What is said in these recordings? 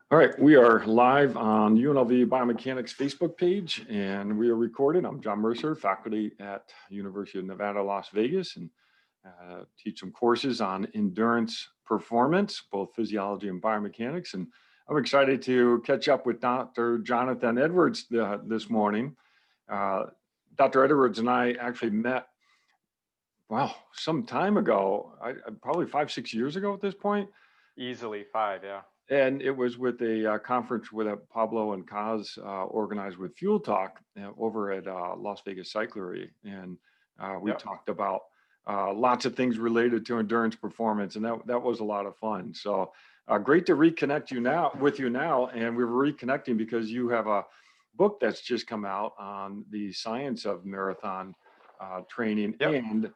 All right, we are live on UNLV Biomechanics Facebook page, and we are recorded. I'm John Mercer, faculty at University of Nevada, Las Vegas, and teach some courses on endurance performance, both physiology and biomechanics. And I'm excited to catch up with Dr. Jonathan Edwards this morning. Dr. Edwards and I actually met, wow, some time ago, probably 5, 6 years ago at this point. Easily 5, yeah. And it was with a conference with Pablo and Kaz organized with Fuel Talk over at Las Vegas Cyclery. And we Yep. talked about lots of things related to endurance performance, and that was a lot of fun. So great to reconnect with you now. And we're reconnecting because you have a book that's just come out on the science of marathon training Yep. and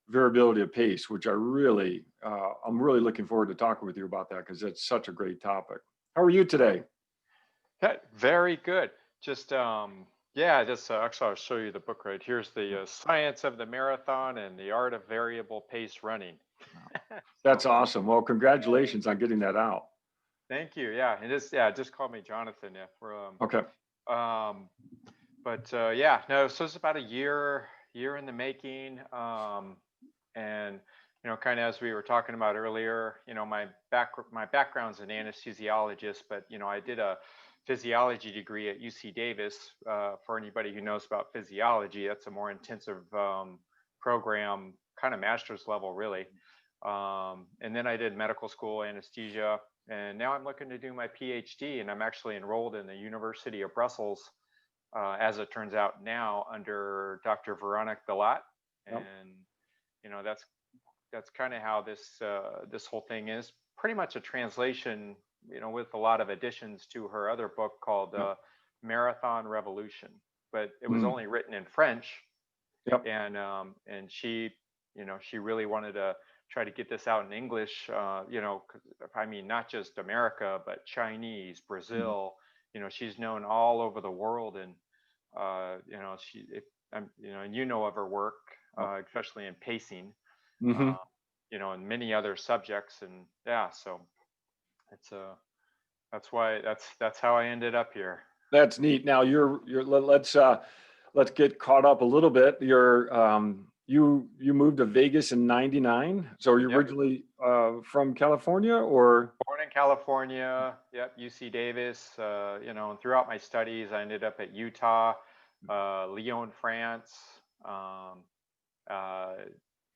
variability of pace, which I'm really looking forward to talking with you about that because it's such a great topic. How are you today? Very good. Just yeah, just actually I'll show you the book right here's the science of the marathon and the art of variable pace running. So That's awesome. Well, congratulations on getting that out. thank you. Yeah, and just call me Jonathan. Yeah, Okay. um, but yeah, no. So it's about a year in the making. And kind of as we were talking about earlier, my background's an anesthesiologist, but I did a physiology degree at UC Davis. For anybody who knows about physiology, that's a more intensive program, kind of master's level, really. And then I did medical school anesthesia, and now I'm looking to do my PhD, and I'm actually enrolled in the University of Brussels, as it turns out now, under Dr. Veronique Billat. Yep. And that's kind of how this whole thing is. Pretty much a translation, with a lot of additions to her other book called Yep. Marathon Revolution. But it was Mm. only written in French, Yep. and she really wanted to try to get this out in English. I mean, not just America, but Chinese, Mm. Brazil. She's known all over the world, and and of her work, Yep. especially in pacing, Mm-hmm. uh, and many other subjects. And yeah, so it's that's why that's how I ended up here. That's neat. Now let's get caught up a little bit. You moved to Vegas in '99. So are you Yep. originally from California or? Born in California. Yep. UC Davis. And throughout my studies, I ended up at Utah, Lyon, France, um, uh,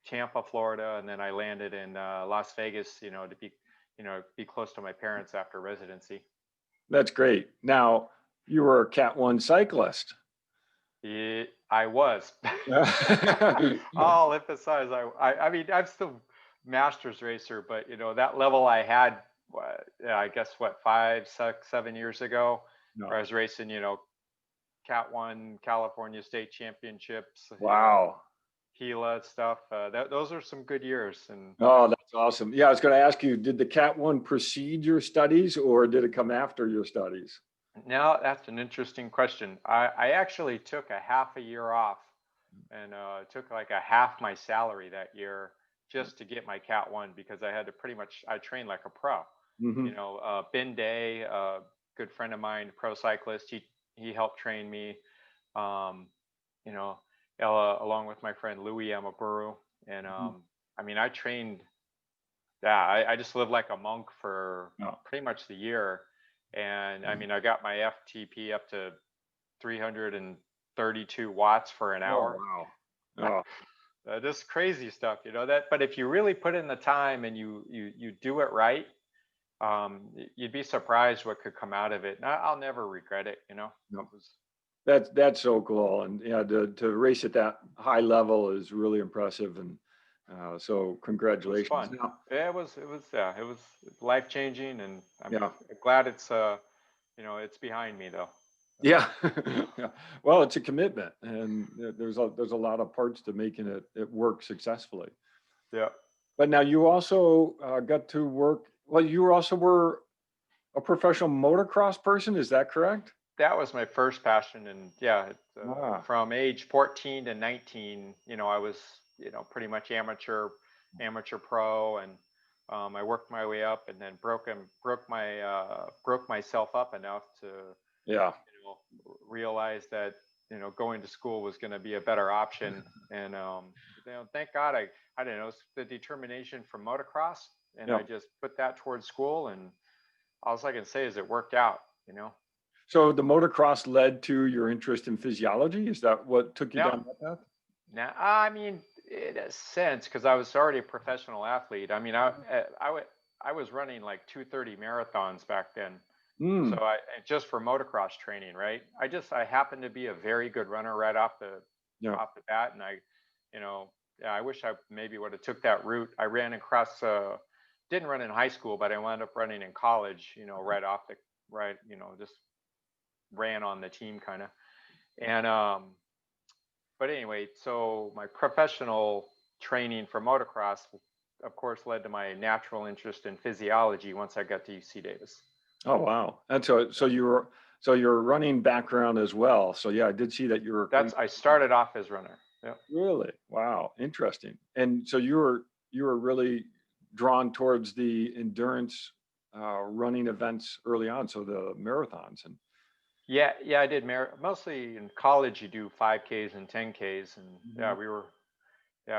Tampa, Florida, and then I landed in Las Vegas, to be close to my parents after residency. That's great. Now you were a Cat 1 cyclist. I was. I'll emphasize. I mean, I'm still masters racer, but that level I had, I guess what, 5, 6, 7 years ago, No. where I was racing, Cat 1 California State Championships, Wow. Gila stuff. Those are some good years. And Oh, that's awesome. Yeah, I was going to ask you, did the Cat 1 precede your studies or did it come after your studies? now that's an interesting question. I actually took a half a year off, and took like a half my salary that year just to get my Cat 1, because I had to I trained like a pro. Mm-hmm. Ben Day, a good friend of mine, pro cyclist, he helped train me. Um, you know, Along with my friend Louis Amaburu. And I mean, I trained. Yeah, I just lived like a monk for Oh. pretty much the year. And I mean, I got my FTP up to 332 watts for an Oh, hour. wow. Oh, Just crazy stuff, that. But if you really put in the time and you do it right, you'd be surprised what could come out of it. And I'll never regret it. no. It was That's so cool. And yeah, to race at that high level is really impressive. And so it was congratulations. fun. Now, Yeah, it was life changing, and I'm yeah. glad it's behind me though. Yeah. Yeah. Well, it's a commitment and there's a lot of parts to making it work successfully. Yeah, But now you also got to work, well, you also were a professional motocross person, is that correct? that was my first passion, and yeah, Ah. from age 14 to 19, I was pretty much amateur pro, and I worked my way up and then broke myself up enough to, Yeah. realize that, going to school was going to be a better option. And, thank God I don't know, the determination from motocross, and Yeah. I just put that towards school, and all I can say is it worked out. So the motocross led to your interest in physiology. Is that what took you Now, down that path? now, I mean, in a sense, because I was already a professional athlete. I mean, I was running like 2:30 marathons back then. So Mm, just for motocross training, right? I happened to be a very good runner right yeah. off the bat, and you know, yeah, I wish I maybe would have took that route. I ran across, didn't run in high school, but I wound up running in college. Right off the right, just ran on the team kind of. And but anyway, so my professional training for motocross, of course, led to my natural interest in physiology once I got to UC Davis. Oh, wow. And so you're running background as well. So yeah, I did see that you were I started off as runner. Yeah. really, wow, interesting. And so you were really drawn towards the endurance running events early on. So the marathons and Yeah, yeah, I did mostly in college. You do 5Ks and 10Ks, and Mhm. yeah,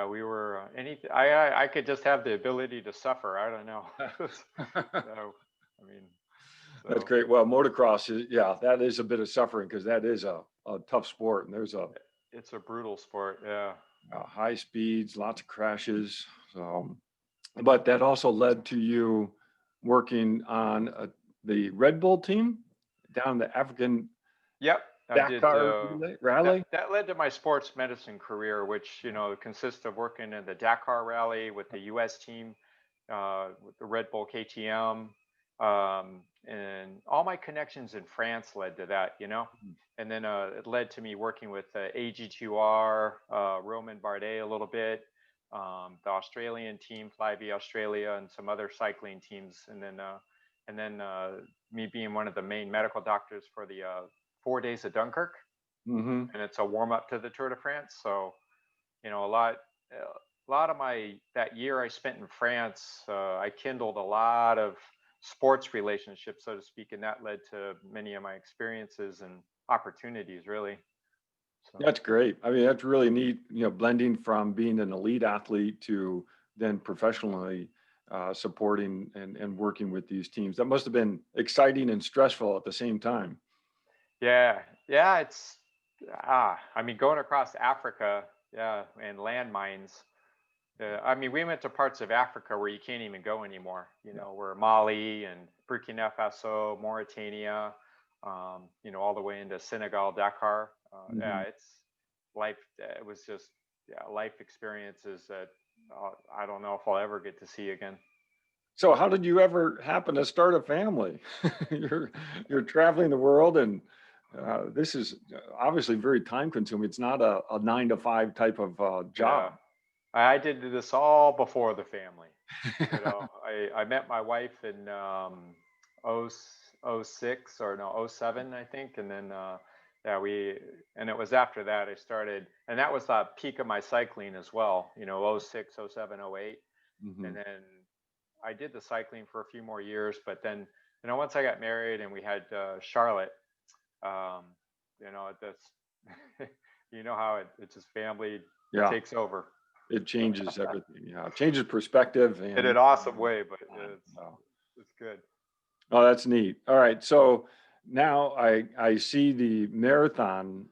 we were I could just have the ability to suffer. I don't know. So, I mean, That's so great. Well, motocross is, yeah, that is a bit of suffering because that is a tough sport and there's it's a brutal sport. Yeah. high speeds, lots of crashes. So, but that also led to you working on the Red Bull team down the African Yep, I did. Dakar rally. That led to my sports medicine career, which consists of working in the Dakar Rally with the U.S. team, with the Red Bull KTM, and all my connections in France led to that. And then it led to me working with AG2R, Roman Bardet a little bit, the Australian team, Flyvia Australia, and some other cycling teams, and then me being one of the main medical doctors for the 4 days of Dunkirk, Hmm. and it's a warm up to the Tour de France. So a lot of my that year I spent in France, I kindled a lot of sports relationships, so to speak, and that led to many of my experiences and opportunities, really. So That's great. I mean, that's really neat, blending from being an elite athlete to then professionally supporting and working with these teams. That must have been exciting and stressful at the same time. yeah, yeah, I mean, going across Africa, yeah, and landmines. I mean, we went to parts of Africa where you can't even go anymore. Where Mali and Burkina Faso, Mauritania, all the way into Senegal, Dakar. Yeah, Mhm. it's life. It was just, yeah, life experiences that I don't know if I'll ever get to see again. So how did you ever happen to start a family? You're you're traveling the world and this is obviously very time consuming. It's not a 9 to 5 type of Yeah, job. I did this all before the family. I met my wife in oh, oh 06 or no, oh 07, I think. And then, yeah, and it was after that I started, and that was the peak of my cycling as well, oh 06, oh 07, oh 08. And Mhm. then I did the cycling for a few more years, but then, once I got married and we had Charlotte, um, this, how it's just family Yeah, takes over it changes everything. Yeah, it changes perspective in and an awesome way, but uh, it's good. oh, that's neat. All right. So now I see the marathon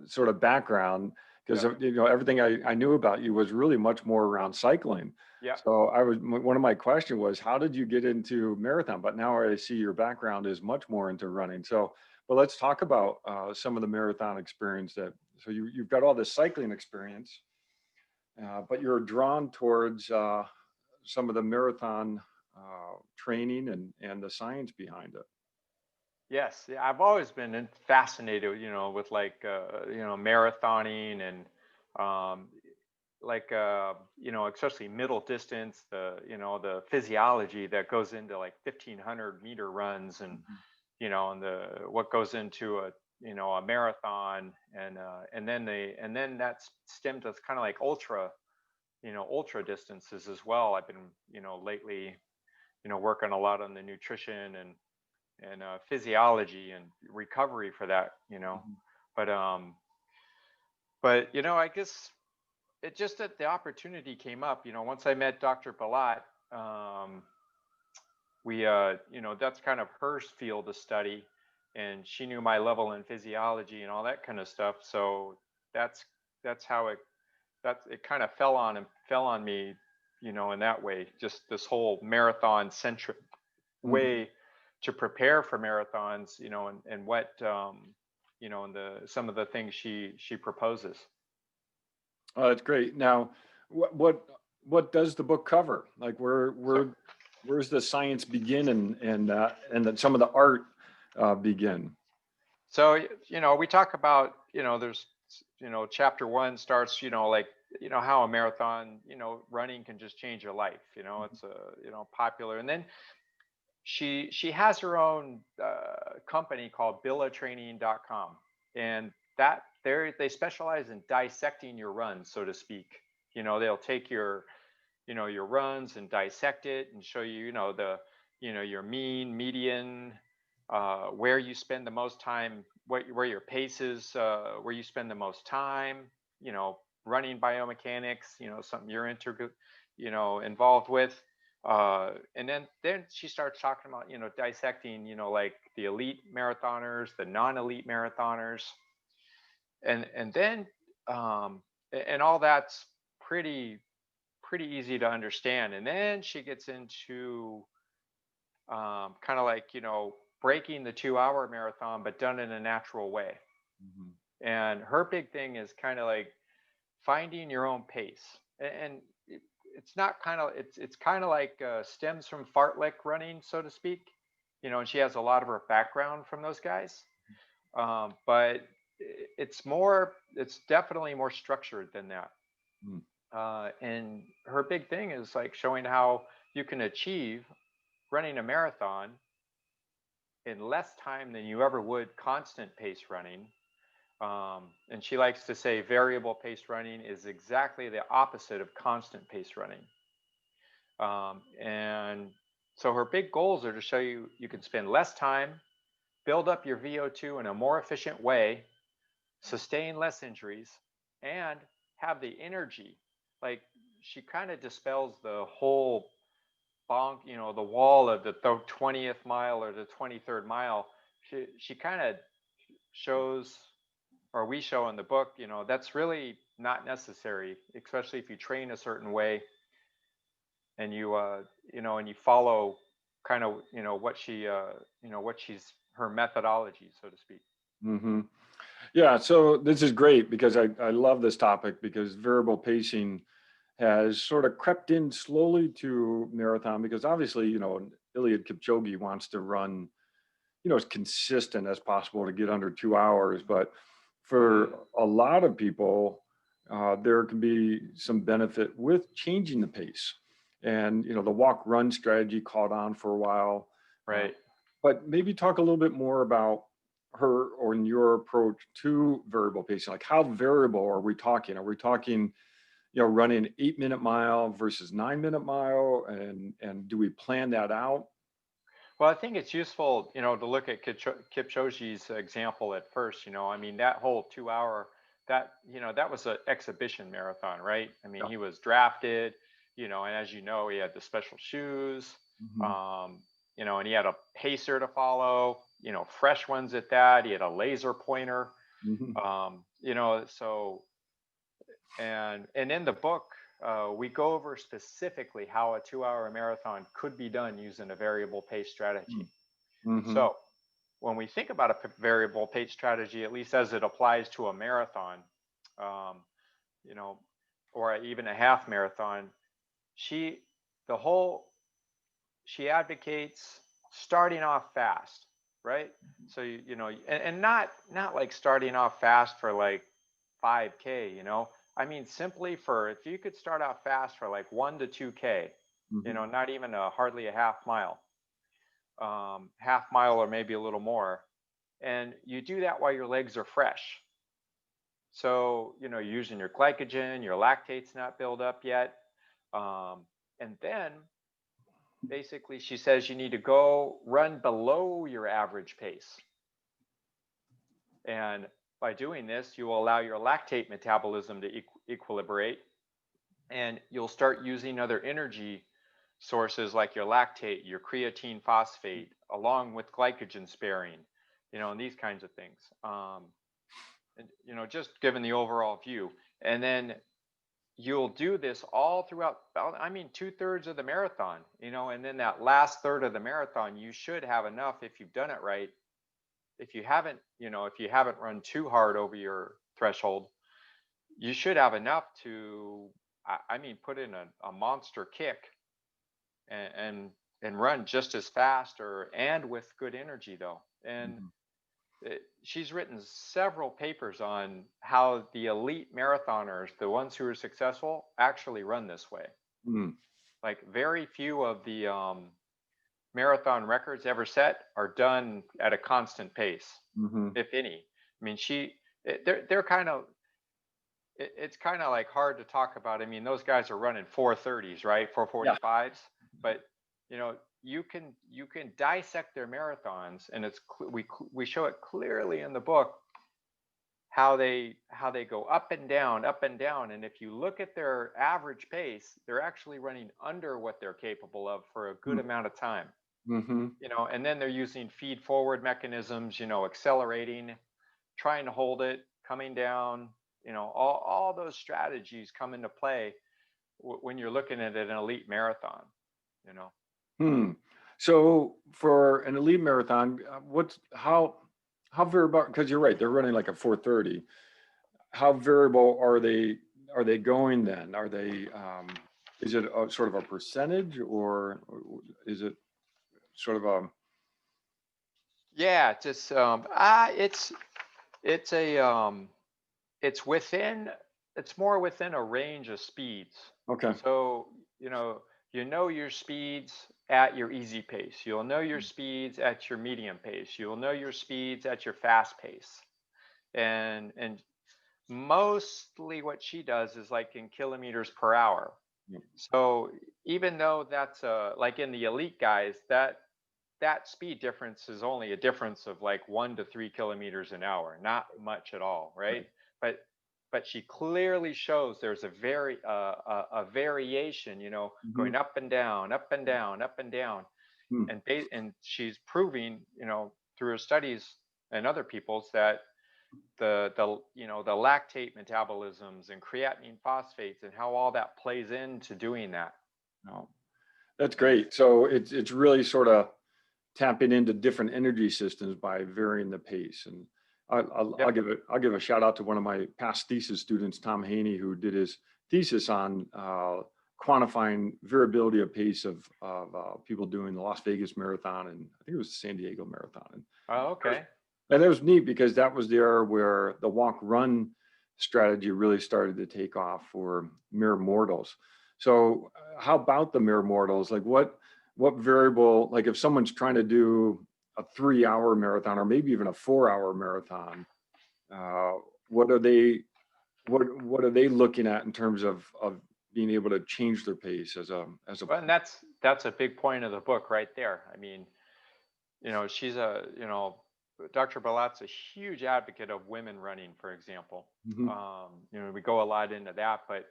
sort of background because Yeah. everything I knew about you was really much more around cycling. Yeah. So one of my question was how did you get into marathon? But now I see your background is much more into running. So, but let's talk about some of the marathon experience that. So you've got all this cycling experience, but you're drawn towards some of the marathon training and the science behind it. Yes. Yeah, I've always been fascinated, with like, marathoning and, um, like, especially middle distance, the physiology that goes into like 1,500-meter runs, and, Mhm. and what goes into a marathon, and then that stemmed to kind of like ultra. ultra distances as well. I've been, lately, working a lot on the nutrition and physiology and recovery for that, Mhm. but I guess it just that the opportunity came up, once I met Dr. Balat. We That's kind of her field of study, and she knew my level in physiology and all that kind of stuff. So that's that's how it kind of fell on me, in that way, just this whole marathon centric Mhm. way to prepare for marathons, and what and the some of the things she proposes. Oh, that's great. Now, what does the book cover? Like, So where's the science begin and then some of the art begin? we talk about, there's, chapter one starts, like, how a marathon, running can just change your life. It's a, popular. And then she has her own company called billatraining.com, and they specialize in dissecting your runs, so to speak. They'll take your runs and dissect it and show you, your mean, median, where you spend the most time, where your pace is, where you spend the most time, running biomechanics, something you're involved with. And then she starts talking about, dissecting, like the elite marathoners, the non-elite marathoners, and then and all that's pretty easy to understand. And then she gets into kind of like, breaking the 2 hour marathon, but done in a natural way. Mhm. And her big thing is kind of like finding your own pace. And it's not kind of, it's kind of like stems from fartlek running, so to speak. And she has a lot of her background from those guys. But it's definitely more structured than that. Mm. And her big thing is like showing how you can achieve running a marathon in less time than you ever would constant pace running. And she likes to say variable pace running is exactly the opposite of constant pace running. And so her big goals are to show you you can spend less time, build up your VO2 in a more efficient way, sustain less injuries, and have the energy. Like, she kind of dispels the whole bonk, the wall of the 20th mile or the 23rd mile. She kind of shows, or we show in the book, that's really not necessary, especially if you train a certain way and you follow kind of, what what she's her methodology, so to speak. Mhm. Yeah, so this is great because I love this topic because variable pacing has sort of crept in slowly to marathon because obviously, Eliud Kipchoge wants to run, as consistent as possible to get under 2 hours. But Mm, for a lot of people, there can be some benefit with changing the pace. And, the walk run strategy caught on for a while. Uh, right. but maybe talk a little bit more about her or your approach to variable pacing. Like, how variable are we talking? Are we talking, running 8 minute mile versus 9 minute mile? And do we plan that out? Well, I think it's useful, to look at Kipchoge's example at first. I mean, that whole 2 hour, that was an exhibition marathon, right? I mean, Yeah. he was drafted, and as you know, he had the special shoes, Mhm. um, and he had a pacer to follow, fresh ones at that. He had a laser pointer, Mhm. so and in the book, we go over specifically how a 2 hour marathon could be done using a variable pace strategy. Mhm. So when we think about a variable pace strategy, at least as it applies to a marathon, um, you know, or even a half marathon, she the whole she advocates starting off fast, right? So and not like starting off fast for like 5K, I mean, simply for if you could start out fast for like 1 to 2K, Mhm. not even hardly a half mile or maybe a little more, and you do that while your legs are fresh. So, you're using your glycogen, your lactate's not built up yet. And then basically she says you need to go run below your average pace. And by doing this, you will allow your lactate metabolism to equilibrate, and you'll start using other energy sources like your lactate, your creatine phosphate, along with glycogen sparing, and these kinds of things. And, just given the overall view. And then you'll do this all throughout, I mean, 2/3 of the marathon, and then that last third of the marathon, you should have enough if you've done it right. If you haven't run too hard over your threshold, you should have enough to, I mean, put in a monster kick and, and run just as fast and with good energy though. And Mhm. she's written several papers on how the elite marathoners, the ones who are successful, actually run this way. Mm. Like very few of the marathon records ever set are done at a constant pace, Mhm. if any. I mean, they're kind of, it's kind of like hard to talk about. I mean, those guys are running 4:30s, right? Yeah. 4:45s, but you can dissect their marathons, and we show it clearly in the book how they go up and down. And if you look at their average pace, they're actually running under what they're capable of for a good Mm. amount of time. Mhm. And then they're using feed forward mechanisms, accelerating, trying to hold it, coming down, all those strategies come into play when you're looking at an elite marathon, you know. Hmm. So for an elite marathon, what's how variable? Because you're right, they're running like a 4:30. How variable are they going then? Are they is it a, sort of a percentage or is it sort of a Yeah, just it's a it's within it's more within a range of speeds. okay. So, you know, your speeds at your easy pace. You'll know your speeds at your medium pace. You'll know your speeds at your fast pace. And mostly what she does is like in kilometers per hour. Yep. So even though that's like in the elite guys, that speed difference is only a difference of like 1 to 3 kilometers an hour, not much at all, right? Right. But but she clearly shows there's a variation, Mhm. going up and down, up and down, up and down, Hmm. and she's proving, through her studies and other people's that the lactate metabolisms and creatinine phosphates and how all that plays into doing that. No, that's And great. So it's really sort of tapping into different energy systems by varying the pace. And yep. I'll give a shout out to one of my past thesis students, Tom Haney, who did his thesis on quantifying variability of pace of people doing the Las Vegas Marathon, and I think it was the San Diego Marathon. Oh, That was, okay. and that was neat because that was the era where the walk run strategy really started to take off for mere mortals. So how about the mere mortals? Like what variable, like if someone's trying to do a 3 hour marathon or maybe even a 4 hour marathon, uh, what are they what are they looking at in terms of being able to change their pace as a Well, and that's a big point of the book right there. I mean, she's Dr. Balat's a huge advocate of women running, for example. Mhm. We go a lot into that, but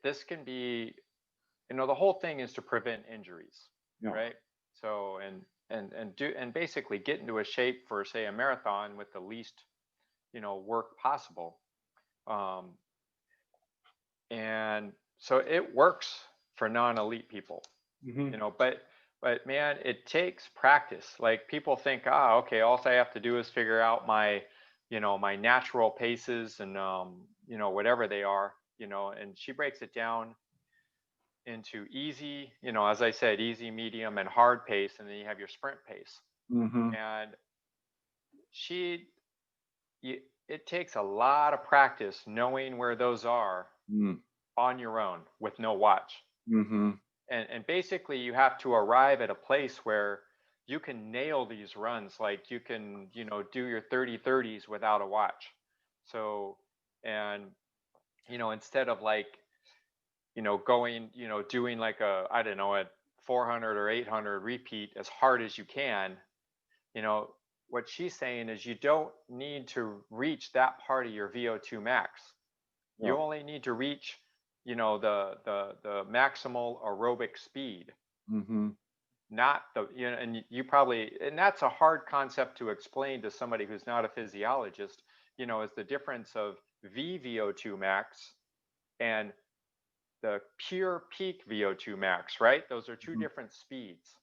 this can be, the whole thing is to prevent injuries, Yeah. right? So and basically get into a shape for, say, a marathon with the least, work possible. Um, and so it works for non-elite people, Hmm. but man, it takes practice. Like people think, okay, all I have to do is figure out my natural paces and whatever they are, and she breaks it down into easy, as I said, easy, medium, and hard pace, and then you have your sprint pace. Hmm. And she it takes a lot of practice knowing where those are on your own with no watch. Hmm. And basically you have to arrive at a place where you can nail these runs, like you can do your 30/30s without a watch. So And, instead of like, going, doing like I don't know, a 400 or 800 repeat as hard as you can, you know, what she's saying is you don't need to reach that part of your VO2 max. Yeah. You only need to reach, the maximal aerobic speed, Mm-hmm. not the, and you probably, and that's a hard concept to explain to somebody who's not a physiologist, is the difference of VVO2 max and the pure peak VO2 max, right? Those are two Mm-hmm. different speeds.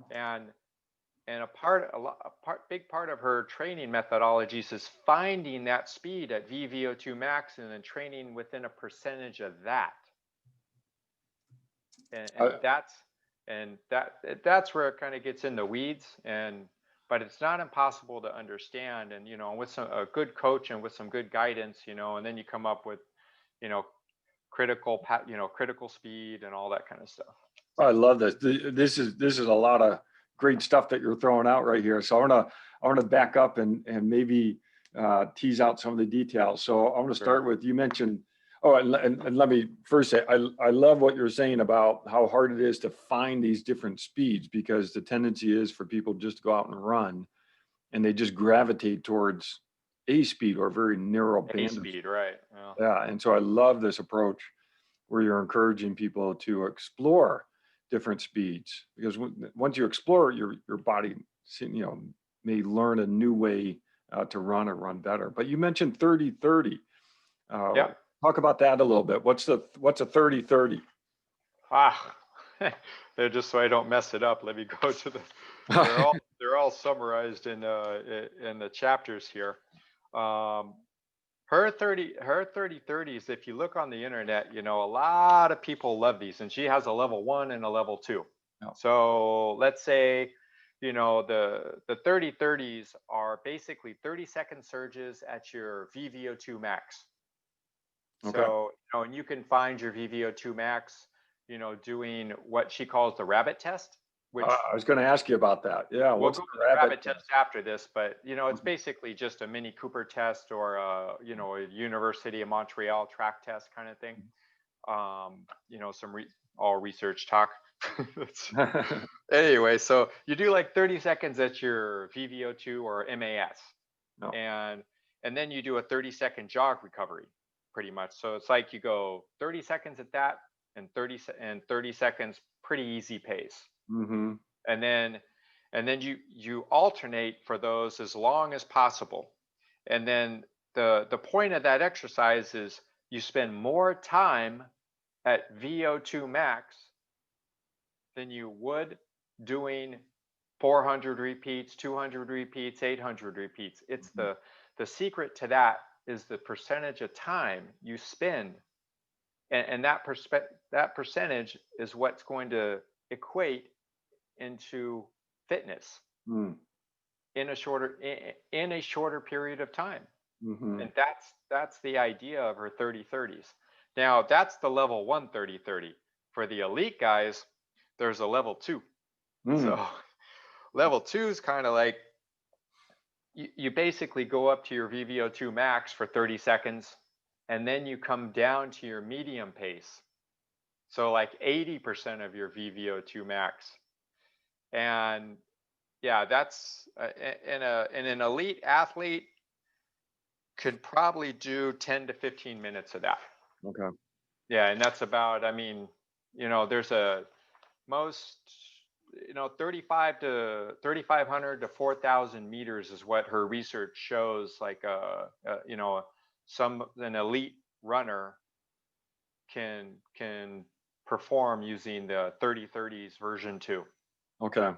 And big part of her training methodologies is finding that speed at VVO2 max and then training within a percentage of that. And, I, and that's and that's where it kind of gets in the weeds. But it's not impossible to understand. And with a good coach and with some good guidance, and then you come up with, you know, critical speed and all that kind of stuff. I love this. This is a lot of great stuff that you're throwing out right here. So I want to back up and maybe tease out some of the details. So I want to Sure. start with, you mentioned. Oh, and let me first say I love what you're saying about how hard it is to find these different speeds, because the tendency is for people just to go out and run, and they just gravitate towards a speed or a very narrow A band of. speed, right? Yeah. Yeah, and so I love this approach where you're encouraging people to explore different speeds, because once you explore, your body, may learn a new way to run or run better. But you mentioned 30-30. Uh, Yep. Talk about that a little bit. What's a 30-30? Ah, they're just so I don't mess it up. Let me go to the. They're all summarized in the chapters here. Um, her 30 30s. If you look on the internet, a lot of people love these, and she has a level 1 and a level 2. No. So let's say, the 30-30s are basically 30-second surges at your VVO2 max. Okay. So, and you can find your VVO2 max, doing what she calls the rabbit test, which I was going to ask you about that. Yeah, we'll what's go the to the rabbit rabbit test? test after this, but it's Okay. basically just a mini Cooper test or a University of Montreal track test kind of thing. Some all research talk. Anyway, so you do like 30 seconds at your VVO2 or MAS, No. and then you do a 30-second jog recovery, pretty much. So it's like you go 30 seconds at that, and 30 seconds pretty easy pace, Mm-hmm. and then you alternate for those as long as possible. And then the point of that exercise is you spend more time at VO2 max than you would doing 400 repeats, 200 repeats, 800 repeats. It's Mm-hmm. the secret to that is the percentage of time you spend, and that percentage is what's going to equate into fitness Mm. in a shorter period of time. Mm-hmm. And that's the idea of her 30-30s. Now that's the level 1 30-30. For the elite guys, there's a level 2. Mm. So level 2 is kind of like you basically go up to your VVO2 max for 30 seconds, and then you come down to your medium pace. So like 80% of your VVO2 max. And yeah, that's in an elite athlete could probably do 10 to 15 minutes of that. Okay. Yeah, and that's about, I mean, there's a most, 3,500 to 4,000 meters is what her research shows. Like, an elite runner can perform using the 30-30s version 2. Okay.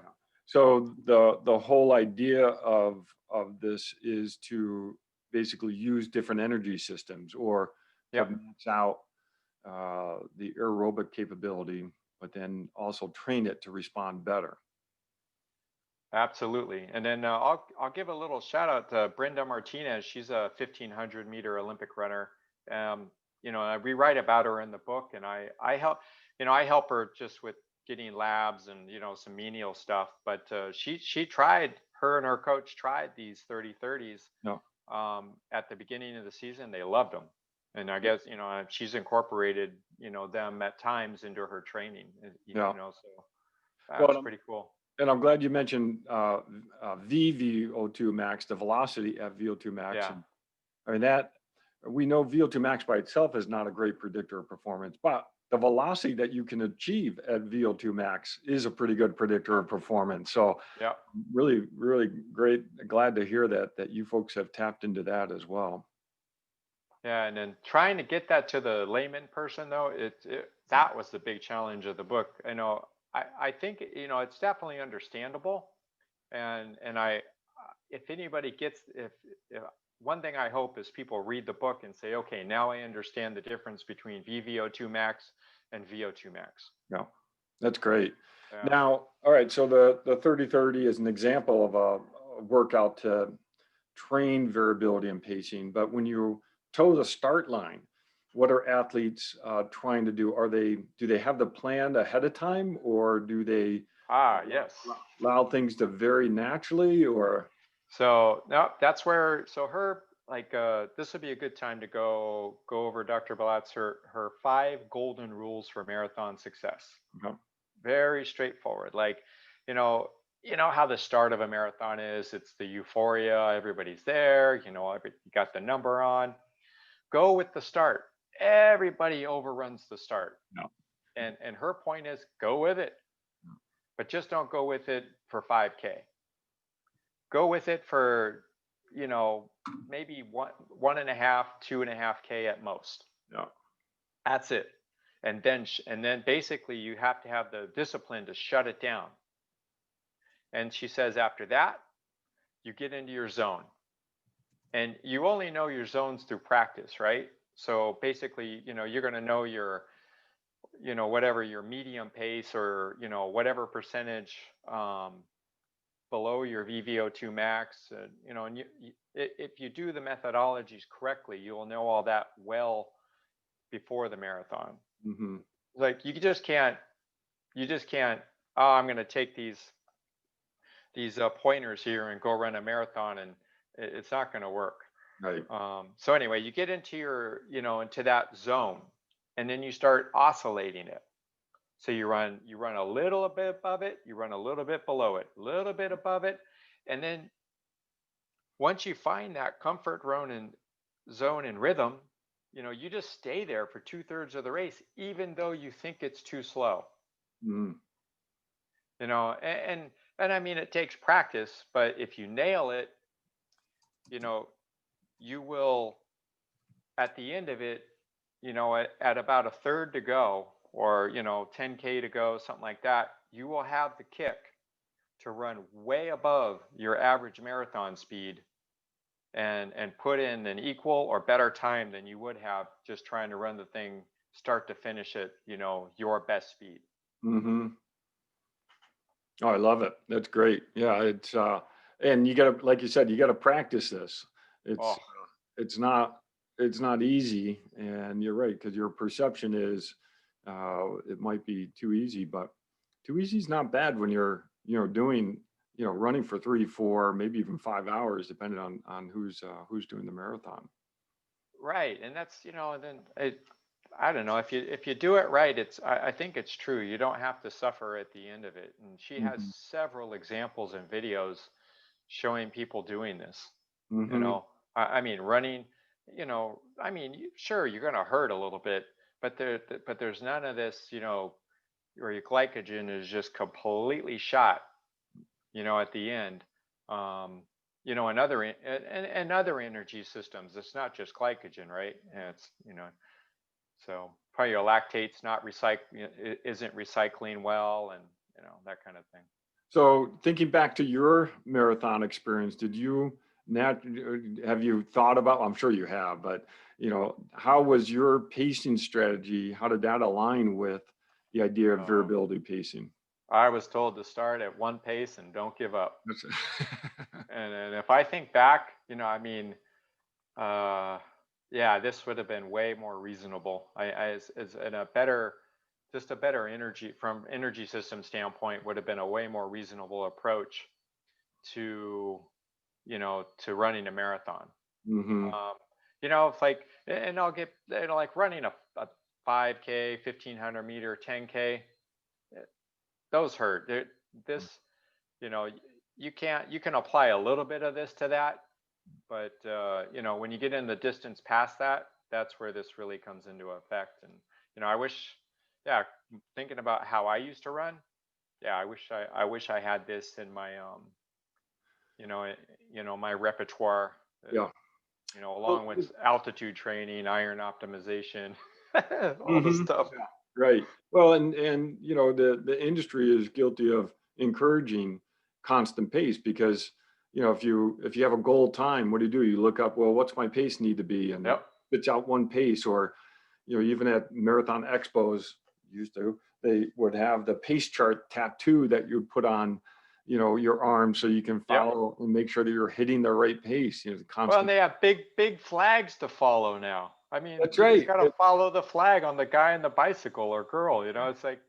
So the whole idea of this is to basically use different energy systems, or to Yep. max out the aerobic capability, but then also train it to respond better. Absolutely. And then I'll give a little shout out to Brenda Martinez. She's a 1,500-meter Olympic runner. We write about her in the book, and I help her just with getting labs and some menial stuff. But her and her coach tried these 30-30s, No. at the beginning of the season, they loved them. And I guess, she's incorporated, them at times into her training, Yeah. so that Well, was pretty cool. and I'm glad you mentioned VVO2 max, the velocity at VO2 max. Yeah. And I mean, that we know VO2 max by itself is not a great predictor of performance, but the velocity that you can achieve at VO2 max is a pretty good predictor of performance. So Yeah. really, really great. Glad to hear that you folks have tapped into that as well. Yeah. And then trying to get that to the layman person, though, that was the big challenge of the book. I think, it's definitely understandable. And if anybody gets, if one thing I hope is people read the book and say, okay, now I understand the difference between VVO2 max and VO2 max. Yeah, that's great. Yeah. Now, all right, so the 30-30 is an example of a workout to train variability and pacing. But when you toe the start line, what are athletes trying to do? Do they have the plan ahead of time, or do they Ah, yes. allow things to vary naturally? Or So no, that's where, so her, like, this would be a good time to go over Dr. Blatt's, her 5 golden rules for marathon success. okay, Very straightforward. Like, you know, you know how the start of a marathon is. It's the euphoria. Everybody's there. You got the number on. Go with the start. Everybody overruns the start. no, And her point is go with it, but just don't go with it for 5K. Go with it for, you know, maybe one and a half, 2.5K at most. no, That's it. And then basically you have to have the discipline to shut it down. And she says after that, you get into your zone. And you only know your zones through practice, right? So basically, you're going to know your, whatever your medium pace, or, whatever percentage below your VVO2 max. And if you do the methodologies correctly, you will know all that well before the marathon. hmm Like you just can't, oh, I'm going to take these pointers here and go run a marathon, and it's not going to work. right, So anyway, you get into into that zone, and then you start oscillating it. So you run a little bit above it, you run a little bit below it, a little bit above it, and then once you find that comfort zone and rhythm, you just stay there for 2/3 of the race, even though you think it's too slow. mm And I mean, it takes practice, but if you nail it, you know you will, at the end of it, at about a third to go, or 10K to go, something like that, you will have the kick to run way above your average marathon speed, and put in an equal or better time than you would have just trying to run the thing start to finish at your best speed. hmm Oh, I love it. That's great. Yeah, and you gotta, like you said, you gotta practice this. It's, Oh, it's not, it's not easy, and you're right, because your perception is, it might be too easy, but too easy is not bad when you're, doing, running for 3, 4, maybe even 5 hours, depending on who's doing the marathon. right. And that's, and then I don't know, if you do it right, I think it's true. You don't have to suffer at the end of it. And she has hmm several examples and videos showing people doing this. You hmm know, I mean, running. I mean, sure, you're going to hurt a little bit, but there's none of this. Where your glycogen is just completely shot. At the end. And other energy systems. It's not just glycogen, right? And so probably your lactate's not isn't recycling well, and that kind of thing. So thinking back to your marathon experience, have you thought about, I'm sure you have, but how was your pacing strategy? How did that align with the idea of Oh, variability pacing? I was told to start at one pace and don't give up. That's- And if I think back, I mean, uh, yeah, this would have been way more reasonable. As in a better, just a better energy from energy system standpoint would have been a way more reasonable approach to, to running a marathon. Hmm. It's like, and I'll get, like running a 5K, 1500 meter, 10K, those hurt. This, you know, y- you can apply a little bit of this to that, but when you get in the distance past that, that's where this really comes into effect. And I wish, yeah, thinking about how I used to run, yeah, I wish I had this in my my repertoire. Yeah. Well, Along with altitude training, iron optimization, all the mhm. stuff. Yeah, right. Well, and the industry is guilty of encouraging constant pace because if you have a goal time, what do? You look up, well, what's my pace need to be, and it Yep. spits out one pace. Or even at marathon expos used to, they would have the pace chart tattoo that you would put on your arm so you can Yep. follow and make sure that you're hitting the right pace. The Well, and constant. they have big flags to follow now. I mean, That's you just right. got to follow the flag on the guy in the bicycle or girl. It's like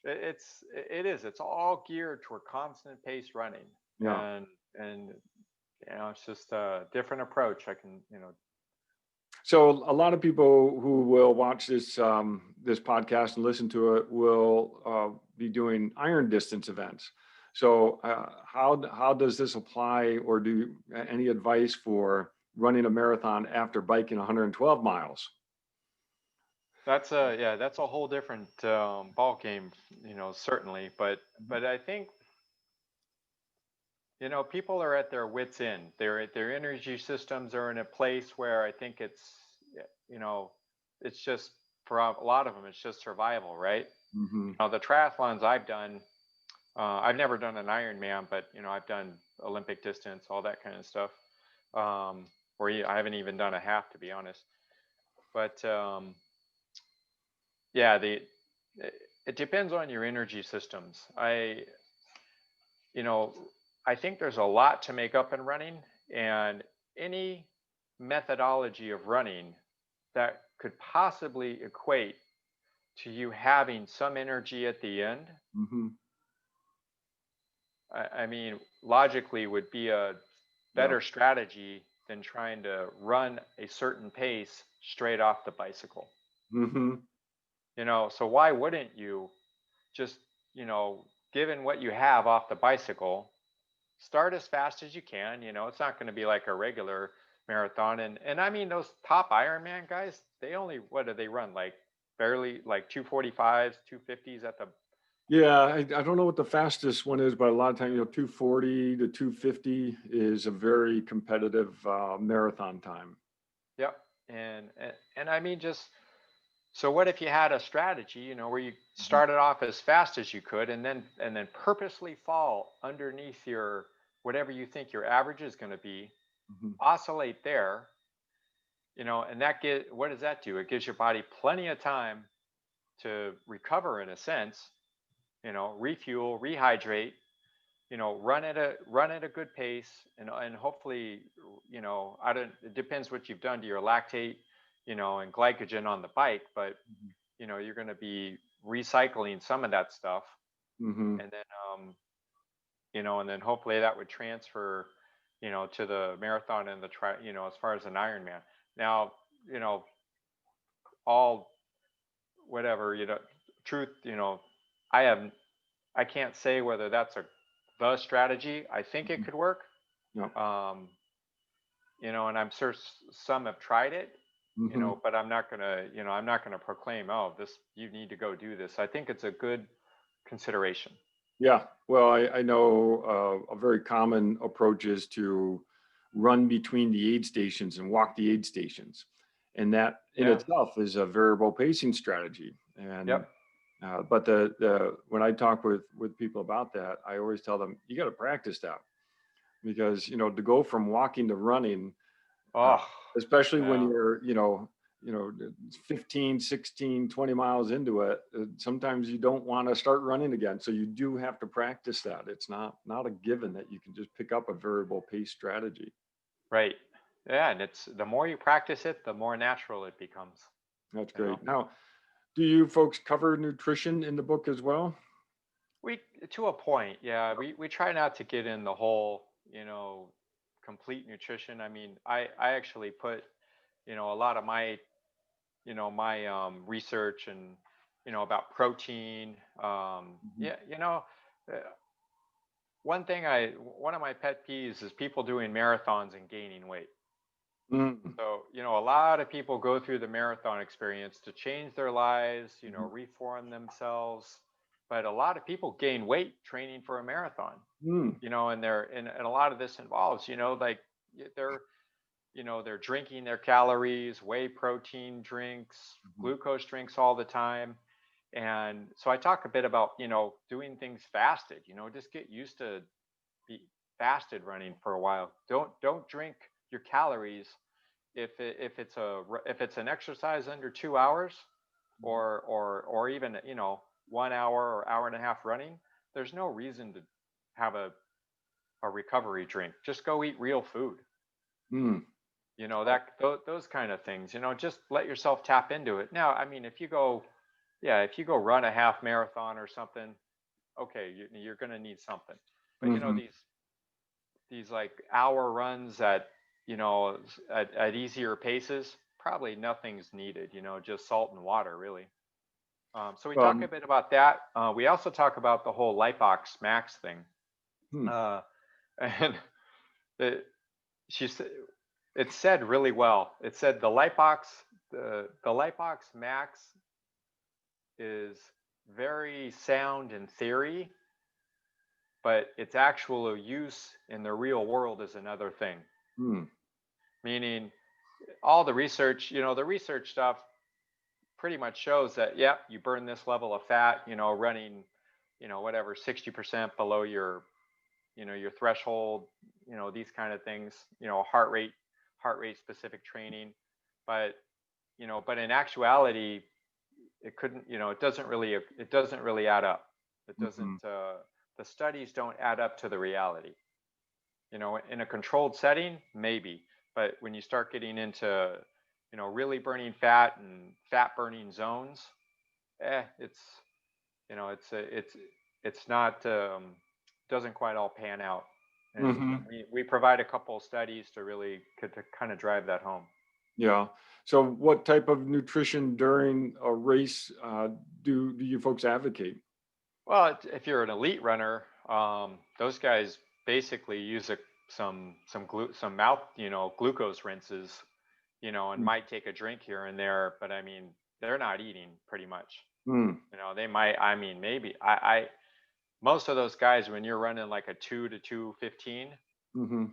it's all geared toward constant pace running, Yeah. and it's just a different approach. I can So a lot of people who will watch this podcast and listen to it will be doing iron distance events. So how does this apply, or do any advice for running a marathon after biking 112 miles? that's a whole different ball game. Certainly, but I think people are at their wits end. Their energy systems are in a place where I think you know, it's just for a lot of them, it's just survival, right? Hmm. The triathlons I've done, I've never done an Ironman, but I've done Olympic distance, all that kind of stuff. Or I haven't even done a half, to be honest. But yeah, it depends on your energy systems. You know, I think there's a lot to make up in running, and any methodology of running that could possibly equate to you having some energy at the end, Hmm. I mean, logically would be a Yeah. better strategy than trying to run a certain pace straight off the bicycle. Hmm. So why wouldn't you just, given what you have off the bicycle, start as fast as you can. It's not going to be like a regular marathon. And I mean, those top Ironman guys, they only, what do they run? Like barely like 245s, 250s at the, Yeah, I don't know what the fastest one is, but a lot of times, 240 to 250 is a very competitive marathon time. yep. And I mean, just, so what if you had a strategy, where you Mhm. started off as fast as you could and then purposely fall underneath your, whatever you think your average is going to be, Mhm. oscillate there, and what does that do? It gives your body plenty of time to recover in a sense, refuel, rehydrate, run at a good pace, and hopefully, I don't. It depends what you've done to your lactate, and glycogen on the bike, but Mhm. you're going to be recycling some of that stuff, Mhm. and then and then hopefully that would transfer, to the marathon and the try, as far as an Ironman. Now, you know, all whatever, truth, I have I can't say whether that's the strategy. I think it Mhm. could work. Yeah. Um, and I'm sure some have tried it, Mhm. but I'm not gonna proclaim, oh, this, you need to go do this. I think it's a good consideration. Yeah. Well, I know a very common approach is to run between the aid stations and walk the aid stations. And that in Yeah. itself is a variable pacing strategy. And Yep. but when I talk with people about that, I always tell them you got to practice that because to go from walking to running, uh, Oh, especially when yeah. you're 15, 16, 20 miles into it, sometimes you don't want to start running again, so you do have to practice that. It's not a given that you can just pick up a variable pace strategy. Right. Yeah, and it's the more you practice it, the more natural it becomes. That's You know, great. Now, do you folks cover nutrition in the book as well? we to a point, yeah. We try not to get in the whole, complete nutrition. I mean, I actually put, a lot of my, research and, about protein. Mhm. Yeah, uh, one of my pet peeves is people doing marathons and gaining weight. Mm. So, a lot of people go through the marathon experience to change their lives, Mhm. reform themselves. But a lot of people gain weight training for a marathon, Mm. and a lot of this involves, like they're, they're drinking their calories, whey protein drinks, Mhm. glucose drinks all the time. And so I talk a bit about, doing things fasted, just get used to be fasted running for a while. Don't drink your calories if it's an exercise under 2 hours, Mhm. or even 1 hour or hour and a half running. There's no reason to have a recovery drink. Just go eat real food. Mm. Those kind of things. Just let yourself tap into it. Now, I mean, if you go run a half marathon or something, okay, you're gonna need something. But Mhm. these like hour runs at at easier paces, probably nothing's needed, just salt and water really. So we talk a Um, bit about that. We also talk about the whole lipox max thing. hmm. uh, and it, she said it said really well. It said the lipox max is very sound in theory, but its actual use in the real world is another thing. Hmm. Meaning all the research stuff pretty much shows that, yep, you burn this level of fat, running, whatever, 60% below your threshold, these kind of things, heart rate specific training. But, but in actuality, it couldn't, it doesn't really add up. It doesn't, Mhm. the studies don't add up to the reality. In a controlled setting, maybe, but when you start getting into, really burning fat and fat burning zones, it's, it's not, doesn't quite all pan out. And Mhm. we provide a couple of studies to really to kind of drive that home. Yeah. So what type of nutrition during a race do you folks advocate? Well, if you're an elite runner, those guys basically use some mouth, glucose rinses, and Mm. might take a drink here and there, but I mean, they're not eating pretty much. Mm. They might, I mean, maybe most of those guys, when you're running like a 2 to 2:15, Mhm.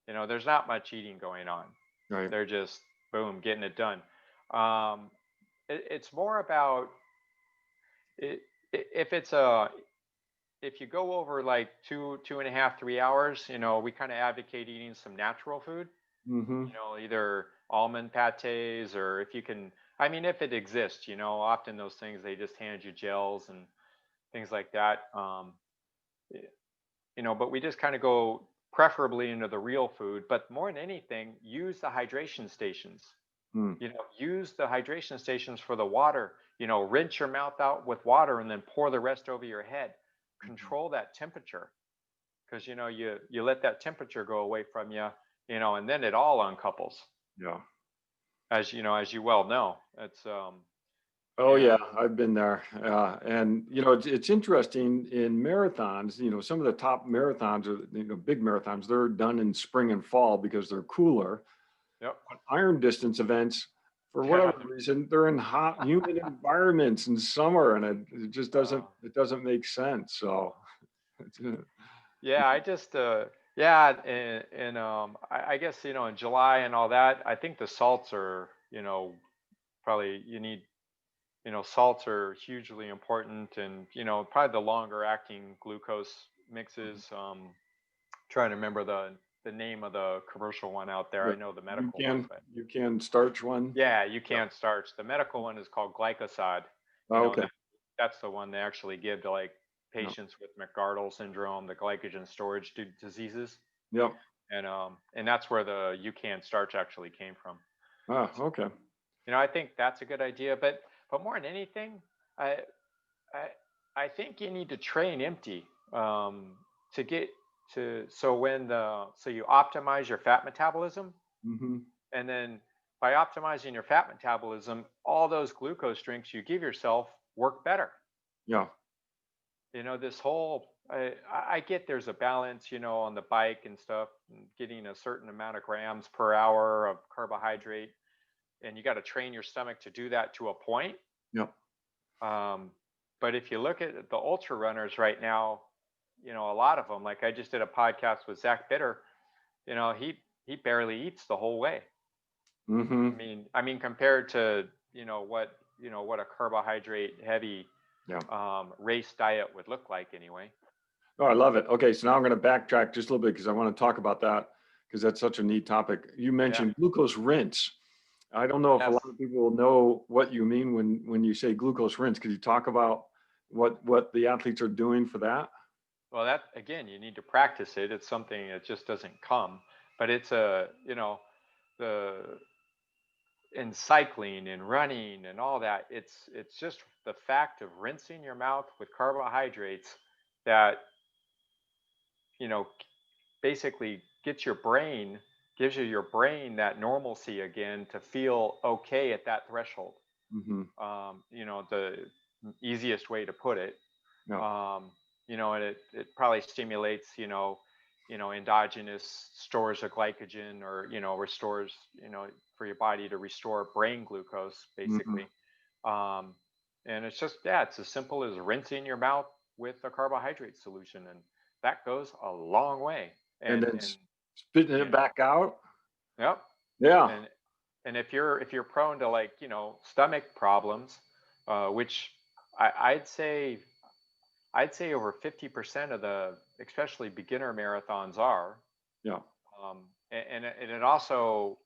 there's not much eating going on. Right. They're just boom, getting it done. Um, it's more about it, if it's a if you go over like 2.5, 3 hours, we kind of advocate eating some natural food. Mhm. Either almond pates, or if you can, I mean, if it exists, often those things they just hand you gels and things like that. y- but we just kind of go preferably into the real food. But more than anything, use the hydration stations. Mm. Use the hydration stations for the water. Rinse your mouth out with water and then pour the rest over your head. Mhm. Control that temperature, because you let that temperature go away from you, and then it all uncouples, Yeah. as you well know. It's Oh yeah, and I've been there. And it's interesting in marathons. Some of the top marathons are big marathons. They're done in spring and fall because they're cooler. Yep. Iron distance events, for Yeah. whatever reason, they're in hot, humid environments in summer, and it just doesn't uh, it doesn't make sense. So, yeah, I just yeah, and I guess, in July and all that, I think the salts are, probably you need, salts are hugely important. And probably the longer acting glucose mixes. Trying to remember the name of the commercial one out there. the I know the you medical one, can but you can starch one. yeah, you Yeah. can't starch. The medical one is called glycoside. And Okay. that's the one they actually give to like Yeah. patients with McArdle syndrome, the glycogen storage diseases, Yep. and that's where the you can starch actually came from. Ah. Okay. I think that's a good idea, but more than anything, I I I think you need to train empty, to get so you optimize your fat metabolism, Hmm. and then by optimizing your fat metabolism, all those glucose drinks you give yourself work better. Yeah. This whole I get there's a balance, on the bike and stuff, and getting a certain amount of grams per hour of carbohydrate, and you got to train your stomach to do that to a point. Yeah. Um, but if you look at the ultra runners right now, a lot of them, like I just did a podcast with Zach Bitter, he barely eats the whole way. Hmm. Compared to what a carbohydrate heavy Yeah. race diet would look like anyway. Oh, I love it. Okay, so now I'm going to backtrack just a little bit because I want to talk about that because that's such a neat topic. You Yeah. mentioned glucose rinse. I don't know if a Yes. lot of people will know what you mean when you say glucose rinse. Could you talk about what the athletes are doing for that? Well, that again, you need to practice it. It's something that just doesn't come, but it's the in cycling and running and all that. It's just the fact of rinsing your mouth with carbohydrates that you know basically gives you your brain that normalcy again to feel okay at that threshold. Hmm. The easiest way to put it. Yeah. And it probably stimulates, endogenous stores of glycogen, or, restores, for your body to restore brain glucose, Hmm. basically. Um, and it's just, yeah, it's as simple as rinsing your mouth with a carbohydrate solution. And that goes a long way. And And, then and, spitting it and, back out. yep. Yeah. And, and if you're prone to, like, stomach problems, which I'd say over 50% of the, especially beginner marathons are. Yeah. And it also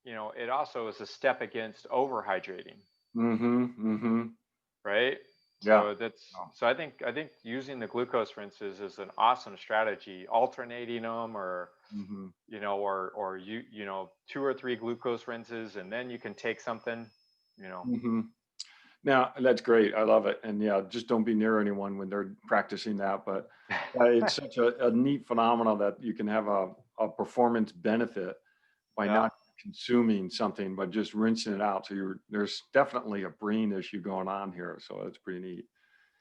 is a step against overhydrating, Hmm. Hmm. right? Yeah. So I think using the glucose rinses is an awesome strategy, alternating them, or Hmm. two or three glucose rinses, and then you can take something, Hmm. Now, that's great. I love it. And yeah, just don't be near anyone when they're practicing that. But it's such a neat phenomenon that you can have a performance benefit by yeah. not consuming something, but just rinsing it out. So there's definitely a brain issue going on here. So that's pretty neat.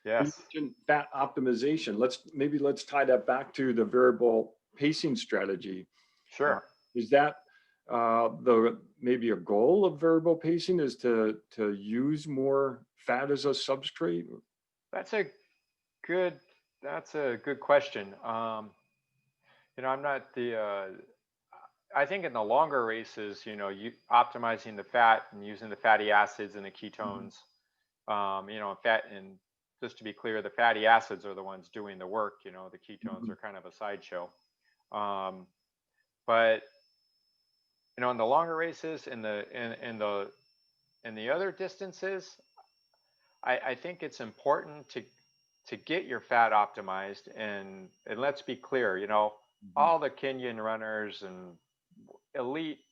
You Yes. mentioned fat optimization. Let's tie that back to the variable pacing strategy. Uh, Sure. is that the maybe a goal of variable pacing is to use more fat as a substrate? That's a good. That's a good question. I'm not the. I think in the longer races, you optimizing the fat and using the fatty acids and the Mhm. ketones. Fat, and just to be clear, the fatty acids are the ones doing the work. The ketones Mhm. are kind of a sideshow. Um, but in the longer races, in the other distances, I think it's important to get your fat optimized. And let's be clear, Mhm. all the Kenyan runners and elite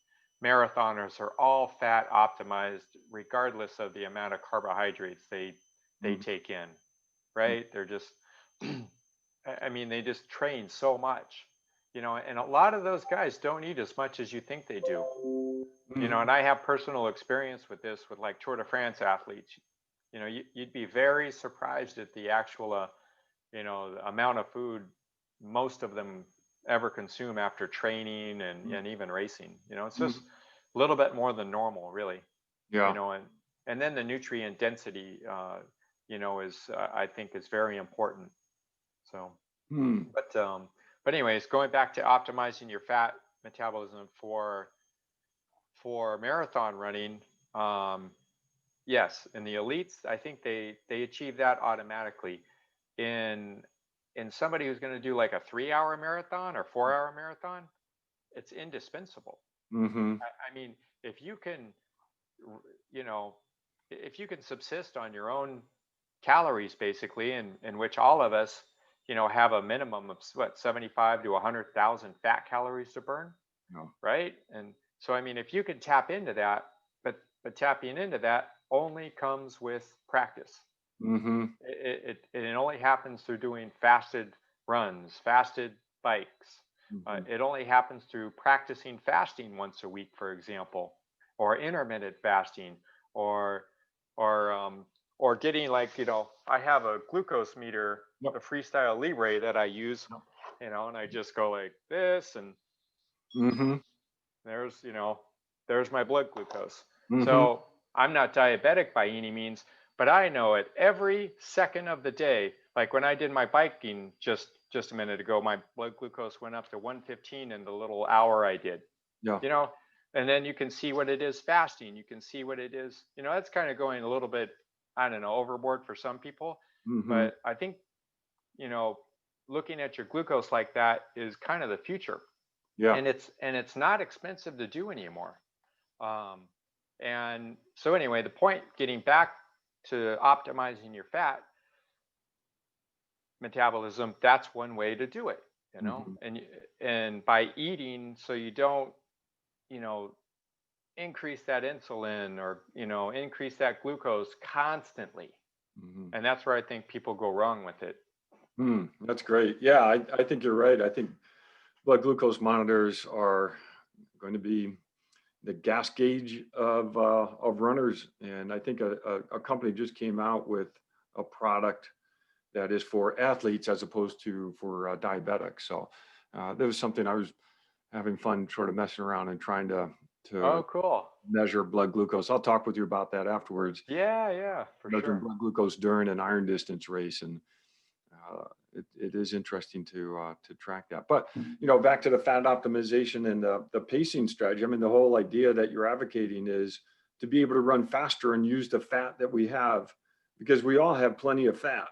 marathoners are all fat optimized, regardless of the amount of carbohydrates they Mhm. take in, right? They're just, they just train so much, and a lot of those guys don't eat as much as you think they do. Mhm. And I have personal experience with this with, like, Tour de France athletes. You'd be very surprised at the actual, the amount of food most of them ever consume after training and even racing. It's just Mhm. a little bit more than normal, really. Yeah. And then the nutrient density, is, I think, is very important. So, Hmm. but anyways, going back to optimizing your fat metabolism for marathon running. Yes, in the elites, I think they achieve that automatically. In in somebody who's going to do like a 3-hour marathon or 4-hour marathon, it's indispensable. Mhm. I mean, if you can, you know, if you can subsist on your own calories, basically, in which all of us, have a minimum of what, 75 to 100,000 fat calories to burn, Yeah. right? And so, if you can tap into that, but tapping into that only comes with practice. Mhm. It only happens through doing fasted runs, fasted bikes. Mhm. It only happens through practicing fasting once a week, for example, or intermittent fasting, or or um, or getting like I have a glucose meter, Yep. the Freestyle Libre that I use, Yep. and I just go like this, and Mhm. there's there's my blood glucose. Mhm. So I'm not diabetic by any means, but I know it every second of the day. Like when I did my biking just a minute ago, my blood glucose went up to 115 in the little hour I did. Yeah. You know, and then you can see what it is fasting. You can see what it is. That's kind of going a little bit, I don't know, overboard for some people. Mhm. But I think, you know, looking at your glucose like that is kind of the future, Yeah. and it's not expensive to do anymore. Um, and so anyway, the point, getting back to optimizing your fat metabolism, that's one way to do it. Mhm. And by eating, so you don't, you know, increase that insulin, or increase that glucose constantly. Mhm. And that's where I think people go wrong with it. That's great. Yeah, I think you're right. I think blood glucose monitors are going to be the gas gauge of runners, and I think a company just came out with a product that is for athletes as opposed to for diabetics. So there was something I was having fun sort of messing around and trying to Oh, cool. measure blood glucose. I'll talk with you about that afterwards. Yeah, yeah, for Measuring sure. blood glucose during an iron distance race, and it is interesting to track that. But back to the fat optimization and the pacing strategy. I mean, the whole idea that you're advocating is to be able to run faster and use the fat that we have, because we all have plenty of fat.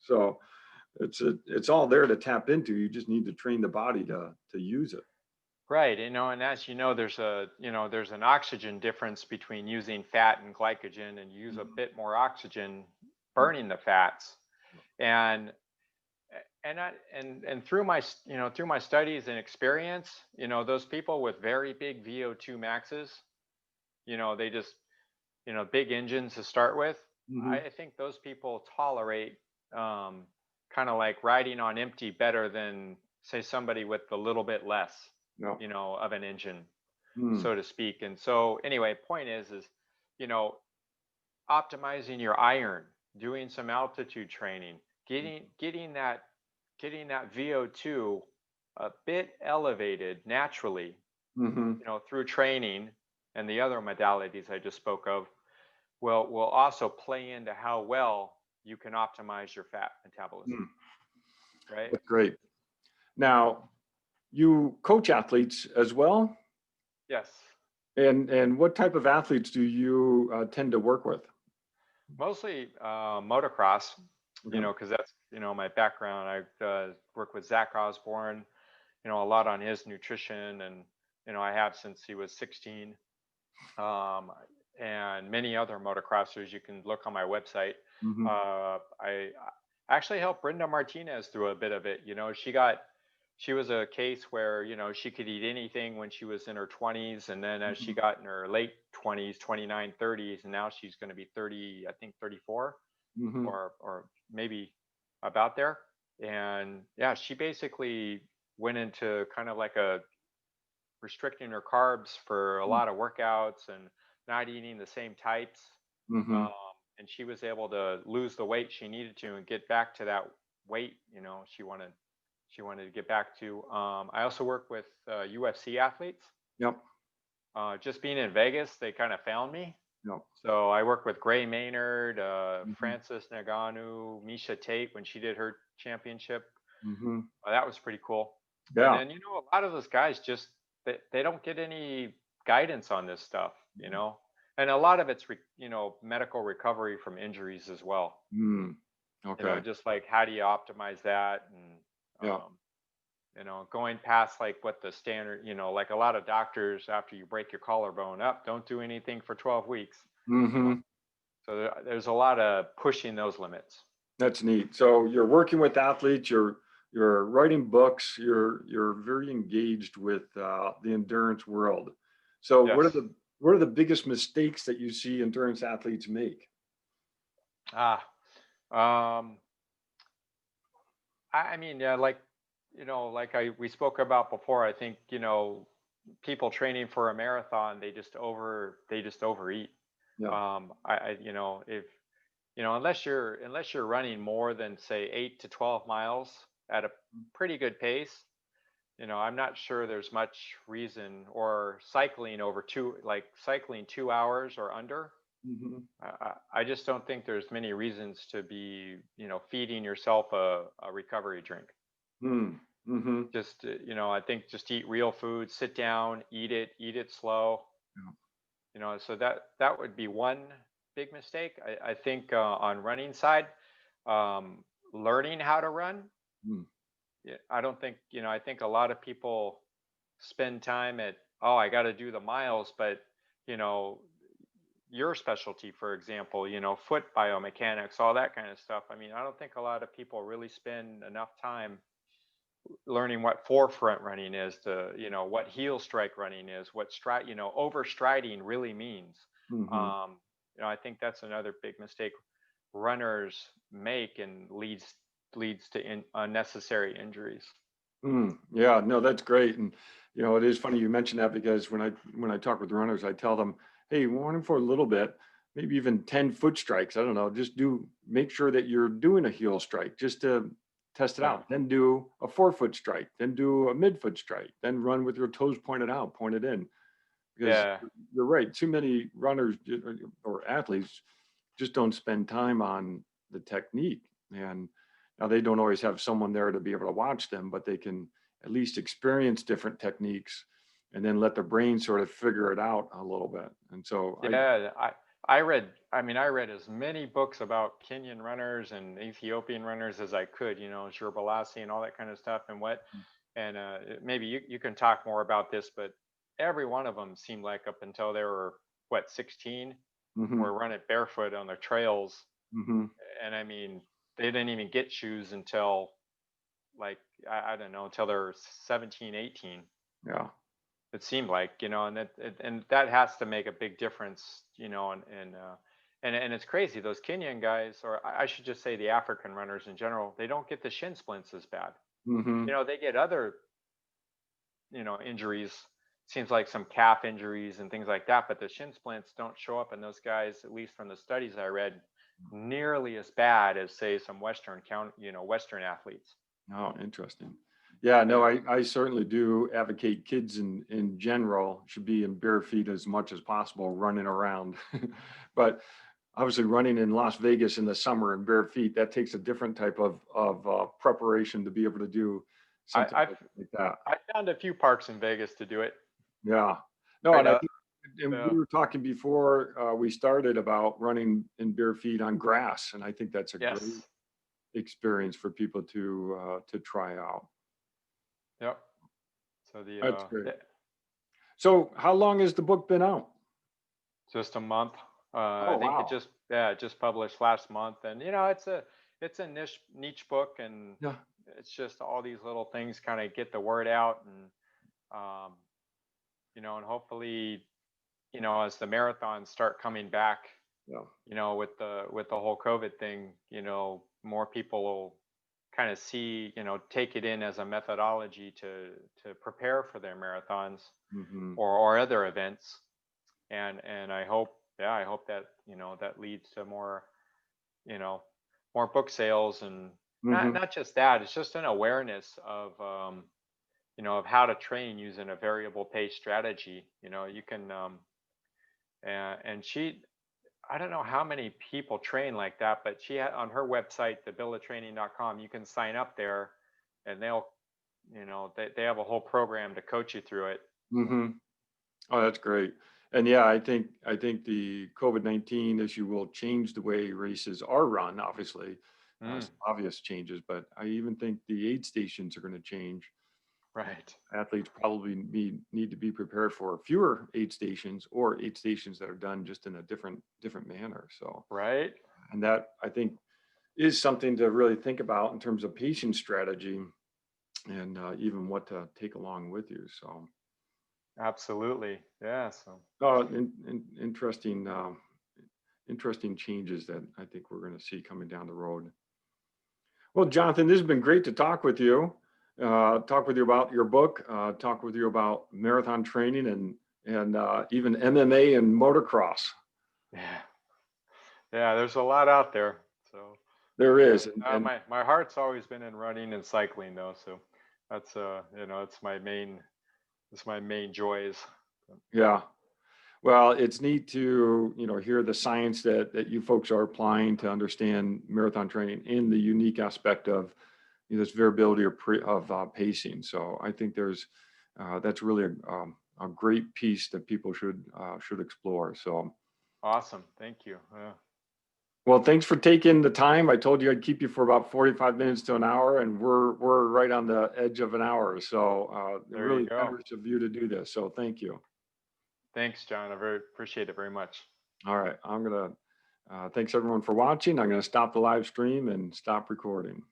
So it's all there to tap into. You just need to train the body to use it. Right, and as there's an oxygen difference between using fat and glycogen, and you use a Mhm. bit more oxygen Yeah. burning the fats. And and through through my studies and experience, those people with very big VO2 maxes, they just, big engines to start with. Hmm. I think those people tolerate, kind of like riding on empty better than, say, somebody with a little bit less, Yeah. of an engine, Mm. so to speak. And so anyway, point is, you know, optimizing your iron, doing some altitude training, getting that VO2 a bit elevated naturally, Hmm. through training and the other modalities I just spoke of, will also play into how well you can optimize your fat metabolism, Mm. right? That's great. Now, you coach athletes as well, Yes. and what type of athletes do you tend to work with? Mostly motocross, Okay. because that's, my background. I work with Zach Osborne, a lot on his nutrition, and, I have since he was 16. Um, and many other motocrossers. You can look on my website. Hmm. I actually helped Brenda Martinez through a bit of it. She was a case where, she could eat anything when she was in her 20s. And then as she Hmm. got in her late 20s, 29, 30s, and now she's going to be 30, I think 34, Hmm. or maybe about there. And yeah, she basically went into kind of like a restricting her carbs for a lot of workouts, and not eating the same types. Hmm. Um, and she was able to lose the weight she needed to and get back to that weight, she wanted to get back to. I also work with UFC athletes. Yep. Just being in Vegas, they kind of found me. Yep. So I work with Gray Maynard, Hmm. Francis Ngannou, Misha Tate when she did her championship. Hmm. That was pretty cool. And Yeah. then, a lot of those guys just, they don't get any guidance on this stuff, and a lot of it's, medical recovery from injuries as well. Mm. Okay. Just like how do you optimize that? And, Yeah. going past like what the standard, like a lot of doctors, after you break your collarbone up, don't do anything for 12 weeks, you know. Hmm. So there's a lot of pushing those limits. That's neat. So you're working with athletes. You're writing books. You're very engaged with the endurance world. So Yes. what are the biggest mistakes that you see endurance athletes make? Ah, um, I mean, yeah, like, like we spoke about before, I think, people training for a marathon, they just overeat. Yeah. If, unless you're running more than say 8 to 12 miles at a pretty good pace, I'm not sure there's much reason, or cycling like cycling 2 hours or under. Hmm. I just don't think there's many reasons to be, feeding yourself a recovery drink. Mm. Hmm. Just, I think just eat real food, sit down, eat it slow. Yeah. So that would be one big mistake. I think on running side, um, learning how to run. Mm. Yeah, I don't think, I think a lot of people spend time at, oh, I got to do the miles, but, you know, your specialty, for example, foot biomechanics, all that kind of stuff. I mean, I don't think a lot of people really spend enough time learning what forefront running is, what heel strike running is, what stride, overstriding really means. Hmm. Um, I think that's another big mistake runners make, and leads to unnecessary injuries. Mm. Yeah, no, that's great. And it is funny you mentioned that, because when I talk with runners, I tell them, hey, warning for a little bit, maybe even 10 foot strikes. I don't know, just make sure that you're doing a heel strike just to test it Yeah, out. Then do a 4 foot strike, then do a mid-foot strike, then run with your toes pointed out, pointed in. Because yeah, you're right, too many runners or athletes just don't spend time on the technique. And now they don't always have someone there to be able to watch them, but they can at least experience different techniques and then let their brain sort of figure it out a little bit. And so yeah. I read as many books about Kenyan runners and Ethiopian runners as I could, Shirbalasi and all that kind of stuff. And maybe you can talk more about this, but every one of them seemed like up until they were, what, 16, hmm. were running barefoot on their trails. Hmm. And I mean, they didn't even get shoes until, like, I don't know, until they're 17, 18. Yeah. It seemed like, and that has to make a big difference, and it's crazy. Those Kenyan guys, or I should just say the African runners in general, they don't get the shin splints as bad. Hmm. They get other, injuries. Seems like some calf injuries and things like that, but the shin splints don't show up in those guys, at least from the studies I read, nearly as bad as, say, some Western athletes. Oh, interesting. Yeah, no, Yeah. I certainly do advocate kids in general should be in bare feet as much as possible running around. But obviously running in Las Vegas in the summer in bare feet, that takes a different type of preparation to be able to do I, something I've like that. I found a few parks in Vegas to do it. Yeah. No, Right. and I think, and The we were talking before we started about running in bare feet on grass, and I think that's a great Yes. experience for people to try out. Yep. So That's great. So, how long has the book been out? just a month. I Oh, think wow. it just published last month, and it's a niche book, and Yeah. it's just all these little things kind of get the word out, and um, and hopefully, as the marathons start coming back, Yeah. with the whole COVID thing, more people will kind of see, take it in as a methodology to prepare for their marathons, Hmm. or other events. And I hope, yeah, I hope that, that leads to more, you know more book sales, and Hmm. not just that, it's just an awareness of, of how to train using a variable pace strategy. You can, and she, I don't know how many people train like that, but she had on her website, thebillatraining.com, you can sign up there, and they have a whole program to coach you through it. Hmm. Oh, that's great. And yeah, I think the COVID-19 issue will change the way races are run, obviously. Mm, Some obvious changes, but I even think the aid stations are going to change. right. Athletes probably need to be prepared for fewer aid stations, or aid stations that are done just in a different manner. So, Right. and that I think is something to really think about in terms of patient strategy, and even what to take along with you. So, Absolutely. Yeah. So interesting, interesting changes that I think we're going to see coming down the road. Well, Jonathan, this has been great to talk with you. talk with you about your book, talk with you about marathon training and even MMA and motocross. Yeah. Yeah, there's a lot out there. So There yeah, is, and my heart's always been in running and cycling though. So that's it's my main joys. yeah. Well, it's neat to, hear the science that you folks are applying to understand marathon training in the unique aspect of this variability of pacing. So I think that's really a great piece that people should explore. So, Awesome. Thank you. well, thanks for taking the time. I told you I'd keep you for about 45 minutes to an hour, and we're right on the edge of an hour. So There you really go. generous of you to do this. So thank you. Thanks, John. I very appreciate it very much. All right, thanks everyone for watching. I'm gonna stop the live stream and stop recording.